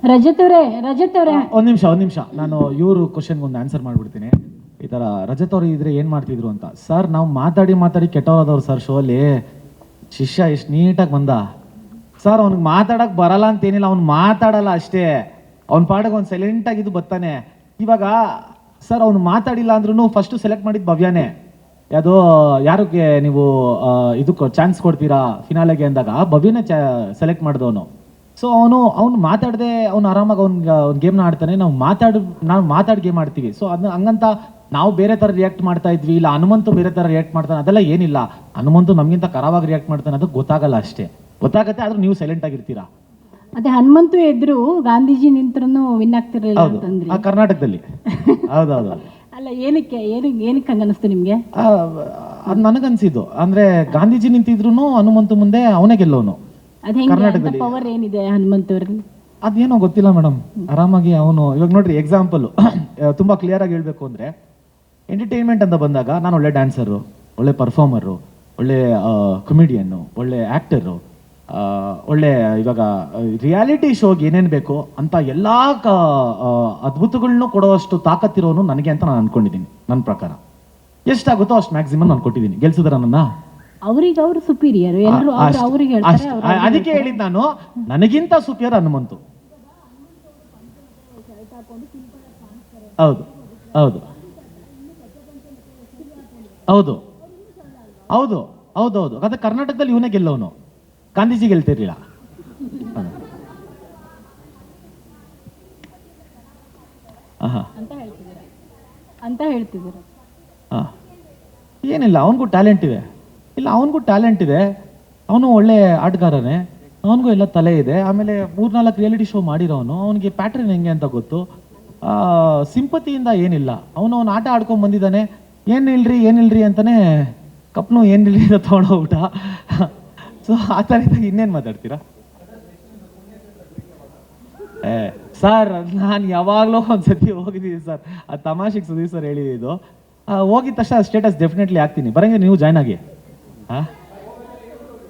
ರಜತ್ ಅವರೇ ಒಂದ್ ನಿಮಿಷ ನಾನು ಇವರು ಕ್ವಶನ್ಗೆ ಒಂದು ಆನ್ಸರ್ ಮಾಡ್ಬಿಡ್ತೀನಿ. ಈ ತರ ರಜತ್ ಅವ್ರು ಇದ್ರೆ ಏನ್ ಮಾಡ್ತಿದ್ರು ಅಂತ. ಸರ್ ನಾವು ಮಾತಾಡಿ ಕೆಟ್ಟವರಾದವ್ರು ಸರ್. ಶೋಲಿ ಶಿಷ್ಯ ಎಷ್ಟು ನೀಟಾಗಿ ಬಂದ ಸರ್. ಅವ್ನಿಗೆ ಮಾತಾಡಕ್ ಬರಲ್ಲ ಅಂತೇನಿಲ್ಲ, ಅವ್ನು ಮಾತಾಡಲ್ಲ ಅಷ್ಟೇ. ಅವ್ನ ಪಾಡಕ್ಕೆ ಅವ್ನು ಸೈಲೆಂಟ್ ಆಗಿದ್ದು ಬರ್ತಾನೆ. ಇವಾಗ ಸರ್ ಅವ್ನು ಮಾತಾಡಿಲ್ಲ ಅಂದ್ರೂ ಫಸ್ಟ್ ಸೆಲೆಕ್ಟ್ ಮಾಡಿದ್ ಭವ್ಯಾನೇ. ಯಾವುದೋ ಯಾರಿಗೆ ನೀವು ಇದಕ್ಕೆ ಚಾನ್ಸ್ ಕೊಡ್ತೀರಾ ಫಿನಾಲೆಗೆ ಅಂದಾಗ ಭವ್ಯನೇ ಸೆಲೆಕ್ಟ್ ಮಾಡಿದವನು. ಸೊ ಅವ್ನು ಮಾತಾಡದೆ ಅವ್ನು ಆರಾಮಾಗಿ ಅವ್ನು ಗೇಮ್ನ ಆಡ್ತಾನೆ. ನಾವು ಮಾತಾಡಿ ಗೇಮ್ ಆಡ್ತೀವಿ. ಸೊ ಅದನ್ನ ಹಂಗಂತ ನಾವು ಬೇರೆ ಥರ ರಿಯಾಕ್ಟ್ ಮಾಡ್ತಾ ಇದ್ವಿ, ಇಲ್ಲ ಹನುಮಂತು ಬೇರೆ ಥರ ರಿಯಾಕ್ಟ್ ಮಾಡ್ತಾನೆ, ಅದೆಲ್ಲ ಏನಿಲ್ಲ. ಹನುಮಂತು ನಮಗಿಂತ ಕರಾವಾಗಿ ರಿಯಾಕ್ಟ್ ಮಾಡ್ತಾನೆ, ಅದು ಗೊತ್ತಾಗಲ್ಲ ಅಷ್ಟೇ. ಗೊತ್ತಾಗತ್ತೆ, ಆದ್ರೂ ನೀವು ಸೈಲೆಂಟ್ ಆಗಿರ್ತೀರಾ. ಅದೇ ಹನುಮಂತು ಎದ್ರು ಗಾಂಧೀಜಿ ನಿಂತ್ರೂ ವಿನ್ ಆಗ್ತಿರಲಿಲ್ಲ ಅಂತಂದ್ರಿ. ಆ ಕರ್ನಾಟಕದಲ್ಲಿ ಹೌದೌದು. ಅಲ್ಲ ಏನಕ್ಕೆ ಹಂಗ ಅನಿಸ್ತು ನಿಮ್ಗೆ? ಅದು ನನಗನ್ಸಿದ್ದು ಅಂದ್ರೆ ಗಾಂಧೀಜಿ ನಿಂತಿದ್ರು ಹನುಮಂತು ಮುಂದೆ ಅವನೇ ಗೆಲ್ಲೋನು. ಅದ್ ಹೆಂಗೆ ಪವರ್ ಏನಿದೆ ಹನುಮಂತವ್ರಲ್ಲಿ? ಅದೇನೋ ಗೊತ್ತಿಲ್ಲ ಮೇಡಮ್. ಆರಾಮಾಗಿ ಅವನು ಇವಾಗ ನೋಡ್ರಿ ಎಕ್ಸಾಂಪಲ್ ತುಂಬಾ ಕ್ಲಿಯರ್ ಆಗಿ ಹೇಳ್ಬೇಕು ಅಂದ್ರೆ, ಎಂಟರ್ಟೈನ್ಮೆಂಟ್ ಅಂತ ಬಂದಾಗ ನಾನು ಒಳ್ಳೆ ಡ್ಯಾನ್ಸರು, ಒಳ್ಳೆ ಪರ್ಫಾರ್ಮರು, ಒಳ್ಳೆ ಕಮಿಡಿಯನ್ನು, ಒಳ್ಳೆ ಆಕ್ಟರು, ಒಳ್ಳೆ ಇವಾಗ ರಿಯಾಲಿಟಿ ಶೋಗೆ ಏನೇನು ಬೇಕೋ ಅಂತ ಎಲ್ಲಾ ಅದ್ಭುತಗಳನ್ನೂ ಕೊಡುವಷ್ಟು ತಾಕತ್ತಿರೋನು ನನಗೆ ಅಂತ ನಾನು ಅನ್ಕೊಂಡಿದ್ದೀನಿ. ನನ್ನ ಪ್ರಕಾರ ಎಷ್ಟಾಗುತ್ತೋ ಅಷ್ಟು ಮ್ಯಾಕ್ಸಿಮಮ್ ನಾನು ಕೊಟ್ಟಿದ್ದೀನಿ. ಗೆಲ್ಸಿದ್ರ ನನ್ನ ಅವ್ರಿಗೆ ಅವರು ಸುಪೀರಿಯರ್ ಎಲ್ಲರೂ ಅವ್ರಿಗೆ ಹೇಳ್ತಾರೆ. ಅದಕ್ಕೆ ಹೇಳಿದ್ ನಾನು ನನಗಿಂತ ಸುಪೀರಿಯರ್ ಹನುಮಂತು. ಹೌದು ಹೌದು ಹೌದು ಹೌದು ಹೌದು ಹೌದು ಅದೇ ಕರ್ನಾಟಕದಲ್ಲಿ ಇವನೇ ಗೆಲ್ಲವನು, ಗಾಂಧೀಜಿ ಗೆಲ್ತಿರ್ಲಿಲ್ಲ. ಅಂತ ಹೇಳ್ತಿದ್ದೀರ. ಏನಿಲ್ಲ, ಅವನಿಗೂ ಟ್ಯಾಲೆಂಟ್ ಇದೆ. ಇಲ್ಲ ಅವನಿಗೂ ಟ್ಯಾಲೆಂಟ್ ಇದೆ, ಅವನು ಒಳ್ಳೆ ಆಟಗಾರನೇ, ಅವನಿಗೂ ಎಲ್ಲ ತಲೆ ಇದೆ. ಆಮೇಲೆ 3-4 ರಿಯಾಲಿಟಿ ಶೋ ಮಾಡಿರೋನು, ಅವನಿಗೆ ಪ್ಯಾಟ್ರನ್ ಹೆಂಗೆ ಅಂತ ಗೊತ್ತು. ಸಿಂಪತಿಯಿಂದ ಏನಿಲ್ಲ, ಅವನು ಆಟ ಆಡ್ಕೊಂಡ್ ಬಂದಿದ್ದಾನೆ. ಏನಿಲ್ರಿ ಅಂತಾನೆ ಕಪ್ನು ಏನಿಲ್ರಿ ಅಂತ ತೊಗೊಂಡೋಗ್ಬಿಟ್ಟ. ಸೊ ಆ ಥರ ಇದ್ದಾಗ ಇನ್ನೇನು ಮಾತಾಡ್ತೀರಾ ಸರ್? ನಾನು ಯಾವಾಗಲೂ ಒಂದ್ಸತಿ ಹೋಗಿದ್ದೀನಿ ಸರ್, ಆ ತಮಾಷೆಗೆ ಸುದೀಪ್ ಸರ್ ಹೇಳಿದ್ದು. ಹೋಗಿದ ತಕ್ಷಣ ಸ್ಟೇಟಸ್ ಡೆಫಿನೆಟ್ಲಿ ಹಾಕ್ತೀನಿ, ಬರಂಗೆ ನೀವು ಜಾಯ್ನ್ ಆಗಿ.